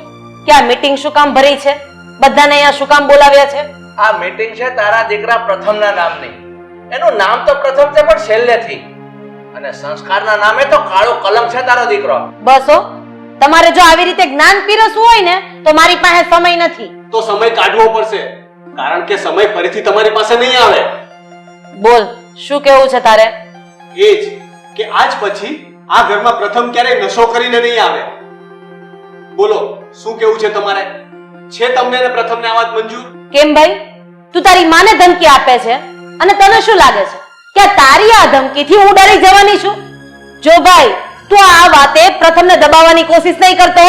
કે આ મીટિંગ શું કામ ભરી છે? બધાને અહીંયા શું કામ બોલાવ્યા છે? આ મીટિંગ છે તારા દીકરા પ્રથમના નામની. એનું નામ તો પ્રથમ છે પણ છેલ્લેથી, અને સંસ્કારના નામે તો કાળો કલંક છે તારો દીકરો. બસ હો, તમારે જો આવી રીતે જ્ઞાન પીરસવું હોય ને તો મારી પાસે સમય નથી. તો સમય કાઢવો પડશે, કારણ કે સમય ફરીથી તમારી પાસે નહીં આવે. બોલ, શું કેવું છે તારે? એ જ કે આજ પછી આ ઘરમાં પ્રથમ ક્યારેય નશો કરીને નહીં આવે. બોલો, શું કેવું છે તમારે? છે તમને ને પ્રથમને આ વાત મંજૂર? કેમ ભાઈ, તું તારી માને ધમકી આપે છે અને તને શું લાગે છે કે તારી આ ધમકીથી હું ડરી જવાની છું? જો ભાઈ, તું આ વાતે પ્રથમને દબાવવાની કોશિશ નહીં કરતો.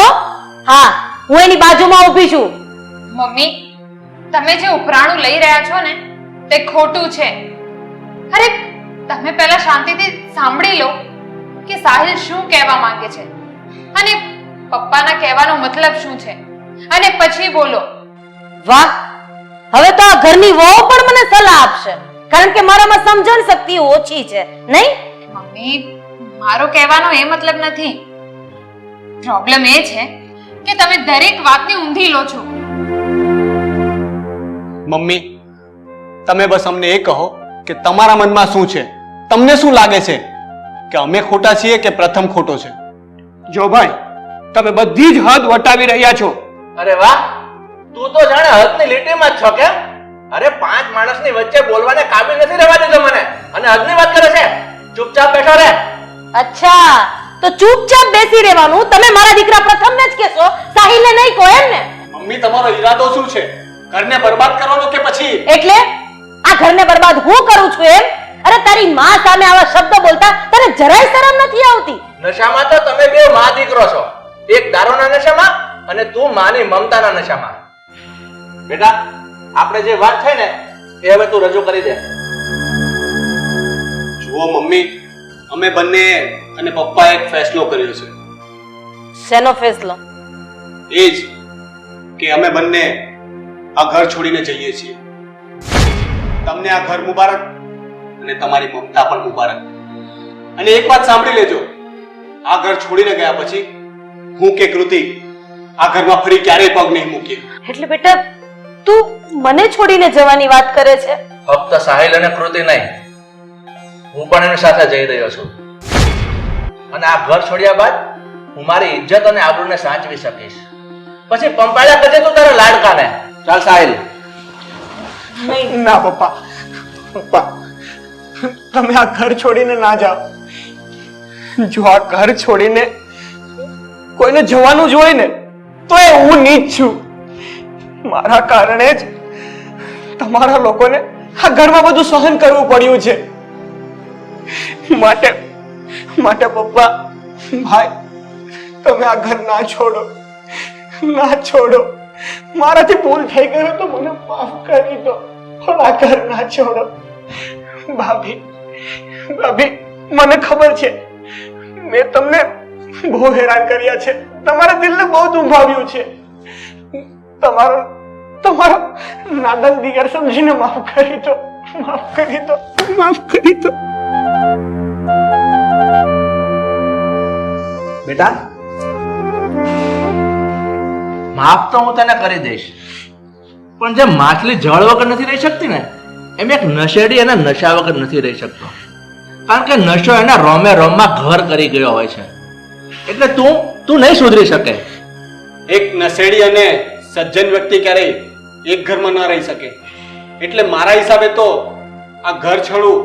હા, હું એની બાજુમાં ઊભી છું. મમ્મી, તમે જે ઉપરાણું લઈ રહ્યા છો ને તે ખોટું છે. અરે તમે પહેલા શાંતિથી સાંભળી લો કે સાહિલ શું કહેવા માંગે છે અને પપ્પાના કહેવાનો મતલબ શું છે, અને પછી બોલો. વાહ, હવે તો આ ઘરની વહુ પણ મને સલાહ આપશે, કારણ કે મારામાં સમજણ શક્તિ ઓછી છે, નહીં? મમ્મી, મારો કહેવાનો એ મતલબ નથી. પ્રોબ્લેમ એ છે કે તમે દરેક વાતને ઊંધી લો છો. મમ્મી, તમે બસ અમને એ કહો કે તમારા મનમાં શું છે? તમને શું લાગે છે કે અમે ખોટા છીએ કે પ્રથમ ખોટો છે? જો ભાઈ, તમે બધી જ હદ વટાવી રહ્યા છો. અરે વાહ, તું તો જાણે હદની લીટીમાં જ છો કેમ? અરે પાંચ માણસની વચ્ચે બોલવાને કાબિલ નથી રહેવા દેતો મને, અને હદની વાત કરે છે. ચૂપચાપ બેઠો રહે. અચ્છા, તો ચૂપચાપ બેસી રહેવાનું. તમે મારા દીકરા પ્રથમને જ કહેશો, સાહિલને નહીં કહો એમ ને? મમ્મી, તમારો ઈરાદો શું છે? ઘરને બરબાદ કરવાનો કે પછી? એટલે આ ઘરને બરબાદ હું કરું છું એમ? અરે તારી માં સામે આવા શબ્દ બોલતા તને જરાય શરમ નથી આવતી? નશામાં તો તમે બે માં દીકરો છો. એક દારૂના નશામાં અને તું માની મમતાના નશામાં. બેટા આપણે જે વાત થઈ ને એ હવે તું રજૂ કરી દે. જુઓ મમ્મી, અમે બંને અને પપ્પા એક ફેસલો કર્યો છે. શેનો ફેસલો? એ જ કે અમે બંને આ ઘર છોડીને જઈએ છીએ. તમને આ ઘર મુબારક અને તમારી મમતા પણ મુબારક. અને એક વાત સાંભળી લેજો, આ ઘર છોડીને ગયા પછી હું કે કૃતિ આ ઘરમાં ફરી ક્યારેય પગ નહીં મૂકીએ. એટલે બેટા તું મને છોડીને જવાની વાત કરે છે? ફક્ત સાહિલ અને કૃતિ નહીં, હું પણ એની સાથે જઈ રહ્યો છું. અને આ ઘર છોડ્યા બાદ હું મારી ઇજ્જત અને આબરૂને સાચવી શકીશ. પછી પંપાળ્યા કરજે તું તારા લાડકાને. ચાલ સાહિલ. ના પપ્પા, પપ્પા તમે આ ઘર છોડીને ના જાઓ. જો આ ઘર છોડીને કોઈને જવાનું જ હોય ને તો એ હું નીચ છું. મારા કારણે જ તમારા લોકોને આ ઘરમાં બધું સહન કરવું પડ્યું છે. માટે પપ્પા, ભાઈ, તમે આ ઘર ના છોડો, ના છોડો. મારાથી ભૂલ થઈ ગયો તો મને માફ કરી દો, પણ આ ઘર ના છોડો. ભાભી, મને ખબર છે મેં તમને બહુ હેરાન કર્યા છે, તમારા દિલને બહુ દુભાવ્યું છે. તમારો નાદાન દીકર સમજીને માફ કરી દો, માફ કરી દો, માફ કરી દો. બેટા માફ તો હું તને કરી દઈશ, પણ જે માછલી જળ વગર નથી રહી શકતી ને એમ એક નશેડી એના નશા વગર નથી રહી શકતો. કારણ કે નશો એના રોમે રોમમાં ઘર કરી ગયો હોય છે. એટલે તું નહીં સુધરી શકે. એક નશેડી અને સજ્જન વ્યક્તિ ક્યારેય એક ઘરમાં ન રહી શકે. એટલે મારા હિસાબે તો આ ઘર છોડવું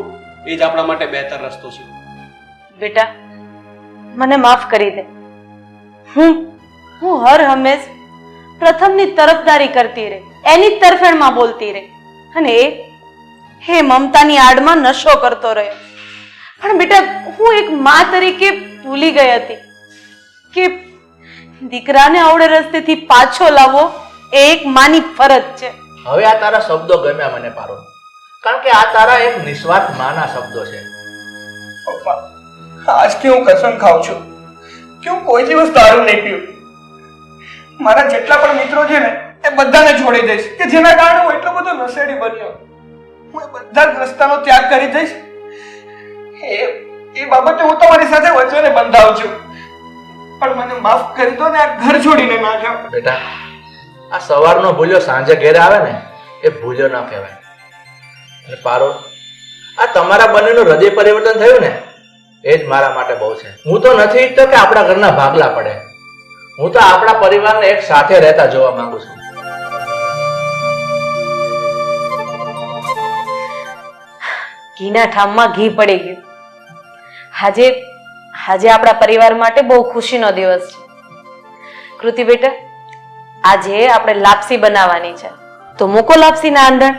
એ જ આપણા માટે બહેતર રસ્તો છે. બેટા મને માફ કરી દે. હું હર હંમેશ પ્રથમની તરફદારી કરતી રહી, એની જ તરફેણમાં બોલતી રહી, અને એ મમતાની આડમાં નશો કરતો રહ્યો. પણ બેટા હું એક મા તરીકે ભૂલી ગઈ હતી કે દીકરાને આવડે રસ્તેથી પાછો લાવવો એ એક માની ફરજ છે. હવે આ તારા શબ્દો ગમ્યા મને પારો, કારણ કે આ તારા એક નિસ્વાર્થ માના શબ્દો છે. પપ્પા, આજથી હું કસમ ખાઉં છું કે હું કોઈ દિવસ દારૂ નહીં પીઉં. મારા જેટલા પણ મિત્રો છે ને એ બધાને છોડી દઈશ, કે જેના કારણે હું એટલો બધો નશેડી બન્યો. હું એ બધા જ રસ્તાનો ત્યાગ કરી દઈશ. એ બાબતે હું તમારી સાથે વચને બંધાવું છું, પણ મને માફ કરી દો ને આ ઘર છોડીને ના જાઓ. બેટા, આ સવારનો ભૂલ્યો સાંજે ઘેરે આવે ને એ ભૂલ્યો ના કહેવાય. અને પારો, આ તમારા બંનેનું હૃદય પરિવર્તન થયું ને એ જ મારા માટે બહુ છે. હું તો નથી ઈચ્છતો કે આપણા ઘરના ભાગલા પડે. હું તો આપણા પરિવારને એક સાથે રહેતા જોવા માંગુ છું. ઘીના ઠામમાં ઘી પડી ગયું. આજે આપણા પરિવાર માટે બહુ ખુશીનો દિવસ છે. કૃતિ બેટા, આજે આપણે લાપસી બનાવવાની છે, તો મૂકો લાપસીના આંધણ.